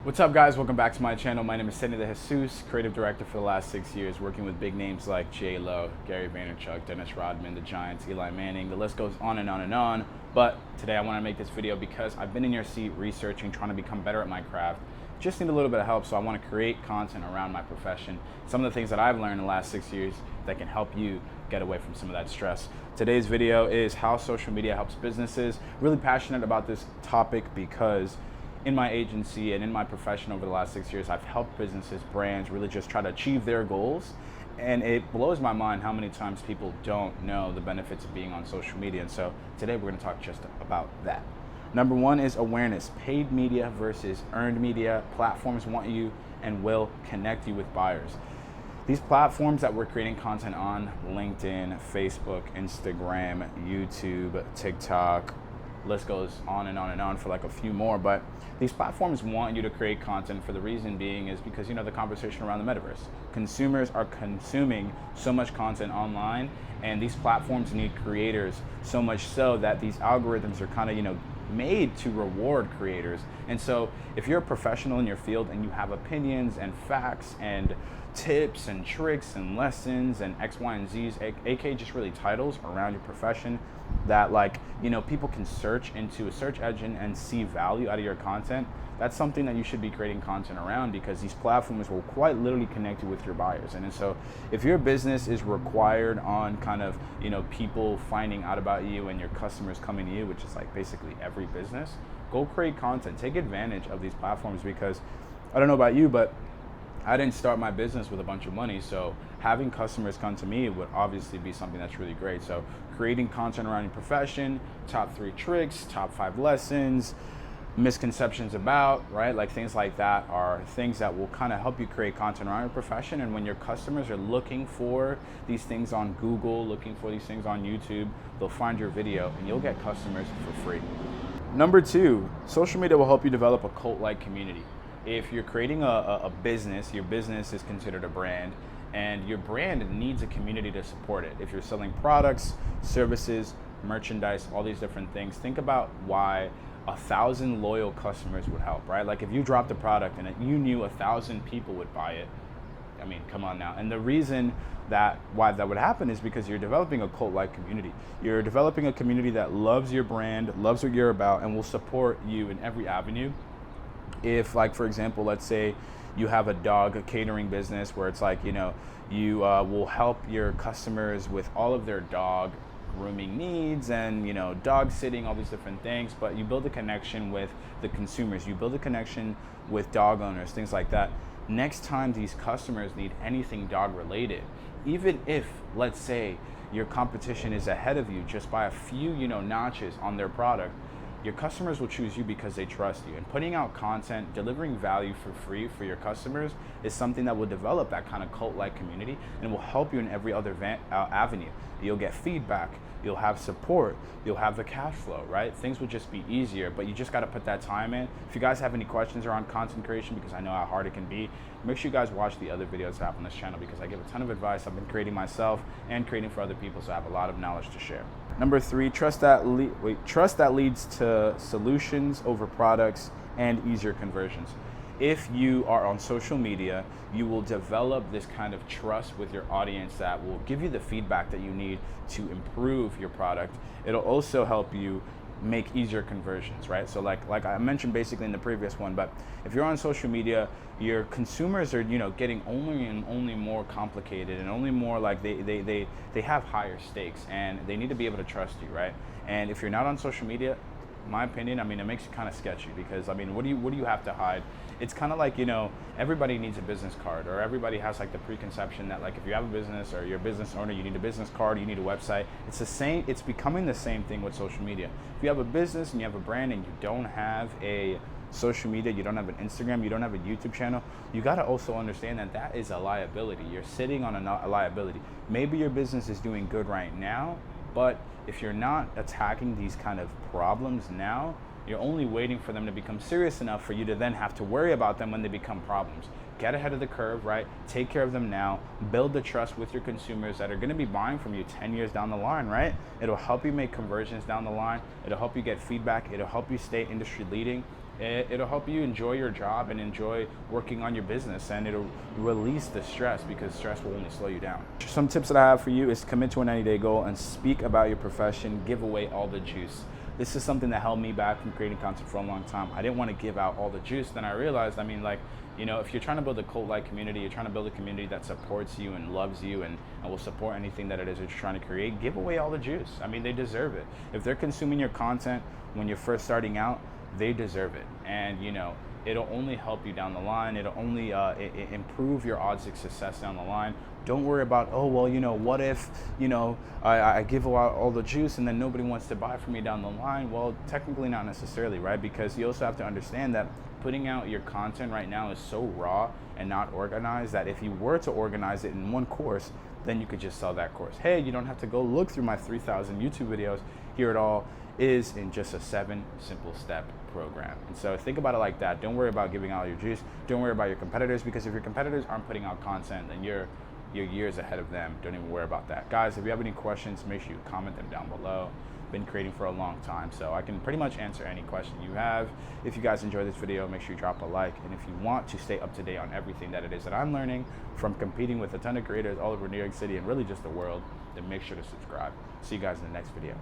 What's up, guys? Welcome back to my channel. My name is Sidney DeJesus, creative director for the last 6 years, working with big names like J-Lo, Gary Vaynerchuk, Dennis Rodman, the Giants, Eli Manning. The list goes on and on and on. But today I want to make this video because I've been in your seat researching, trying to become better at my craft. Just need a little bit of help, so I want to create content around my profession. Some of the things that I've learned in the last 6 years that can help you get away from some of that stress. Today's video is how social media helps businesses. Really passionate about this topic because in my agency and in my profession over the last 6 years, I've helped businesses, brands really just try to achieve their goals. And it blows my mind how many times people don't know the benefits of being on social media. And so today we're gonna talk just about that. Number one is awareness. Paid media versus earned media. Platforms want you and will connect you with buyers. These platforms that we're creating content on, LinkedIn, Facebook, Instagram, YouTube, TikTok, list goes on and on and on for like a few more, but these platforms want you to create content for the reason being is because, you know, the conversation around the metaverse. Consumers are consuming so much content online, and these platforms need creators so much so that these algorithms are kind of, you know, made to reward creators. And so if you're a professional in your field and you have opinions and facts and tips and tricks and lessons and X, Y, and Z's, aka just really titles around your profession that, like, you know, people can search into a search engine and see value out of your content, that's something that you should be creating content around, because these platforms will quite literally connect you with your buyers. And so if your business is required on kind of, you know, people finding out about you and your customers coming to you, which is like basically every business, go create content. Take advantage of these platforms, because I don't know about you, but I didn't start my business with a bunch of money, so having customers come to me would obviously be something that's really great. So creating content around your profession, top 3 tricks, top 5 lessons, misconceptions about, right? Like things like that are things that will kind of help you create content around your profession. And when your customers are looking for these things on Google, looking for these things on YouTube, they'll find your video and you'll get customers for free. Number 2, social media will help you develop a cult-like community. If you're creating a business, your business is considered a brand, and your brand needs a community to support it. If you're selling products, services, merchandise, all these different things, think about why 1,000 loyal customers would help, right? Like if you dropped a product and you knew 1,000 people would buy it, I mean, come on now. And the reason why that would happen is because you're developing a cult-like community. You're developing a community that loves your brand, loves what you're about, and will support you in every avenue. If, like, for example, let's say you have a dog catering business where it's like, you know, you will help your customers with all of their dog grooming needs and, you know, dog sitting, all these different things, but you build a connection with the consumers, you build a connection with dog owners, things like that. Next time these customers need anything dog related, even if, let's say, your competition is ahead of you just by a few, you know, notches on their product, your customers will choose you because they trust you. And putting out content, delivering value for free for your customers is something that will develop that kind of cult-like community and will help you in every other avenue. You'll get feedback, you'll have support, you'll have the cash flow, right? Things will just be easier, but you just got to put that time in. If you guys have any questions around content creation, because I know how hard it can be, make sure you guys watch the other videos I have on this channel, because I give a ton of advice. I've been creating myself and creating for other people, so I have a lot of knowledge to share. Number 3, trust that leads to solutions over products and easier conversions. If you are on social media, you will develop this kind of trust with your audience that will give you the feedback that you need to improve your product. It'll also help you make easier conversions, right? So like I mentioned basically in the previous one, but if you're on social media, your consumers are, you know, getting only more complicated and only more like they have higher stakes, and they need to be able to trust you, right? And if you're not on social media, in my opinion, I mean, it makes you kind of sketchy, because I mean, what do you have to hide? It's kind of like, you know, everybody needs a business card, or everybody has like the preconception that, like, if you have a business or you're a business owner, you need a business card, you need a website. It's the same. It's becoming the same thing with social media. If you have a business and you have a brand and you don't have a social media, you don't have an Instagram, you don't have a YouTube channel, you got to also understand that that is a liability. You're sitting on a liability. Maybe your business is doing good right now, but if you're not attacking these kind of problems now, you're only waiting for them to become serious enough for you to then have to worry about them when they become problems. Get ahead of the curve, right? Take care of them now. Build the trust with your consumers that are going to be buying from you 10 years down the line, right? It'll help you make conversions down the line. It'll help you get feedback. It'll help you stay industry leading. It'll help you enjoy your job and enjoy working on your business, and it'll release the stress, because stress will only slow you down. Some tips that I have for you is commit to a 90-day goal and speak about your profession. Give away all the juice. This is something that held me back from creating content for a long time. I didn't want to give out all the juice. Then I realized, I mean, like, you know, if you're trying to build a cult-like community, you're trying to build a community that supports you and loves you and will support anything that it is that you're trying to create, give away all the juice. I mean, they deserve it. If they're consuming your content when you're first starting out, they deserve it. And, you know, it'll only help you down the line. It'll only improve your odds of success down the line. Don't worry about, oh, well, you know, what if, you know, I give out all the juice and then nobody wants to buy from me down the line? Well, technically not necessarily, right? Because you also have to understand that putting out your content right now is so raw and not organized that if you were to organize it in one course, then you could just sell that course. Hey, you don't have to go look through my 3,000 YouTube videos. Here it all is in just a 7 simple step program. And so think about it like that. Don't worry about giving out your juice. Don't worry about your competitors, because if your competitors aren't putting out content, then you're years ahead of them. Don't even worry about that. Guys, if you have any questions, make sure you comment them down below. Been creating for a long time, so I can pretty much answer any question you have. If you guys enjoyed this video, make sure you drop a like. And if you want to stay up to date on everything that it is that I'm learning from competing with a ton of creators all over New York City and really just the world, then make sure to subscribe. See you guys in the next video.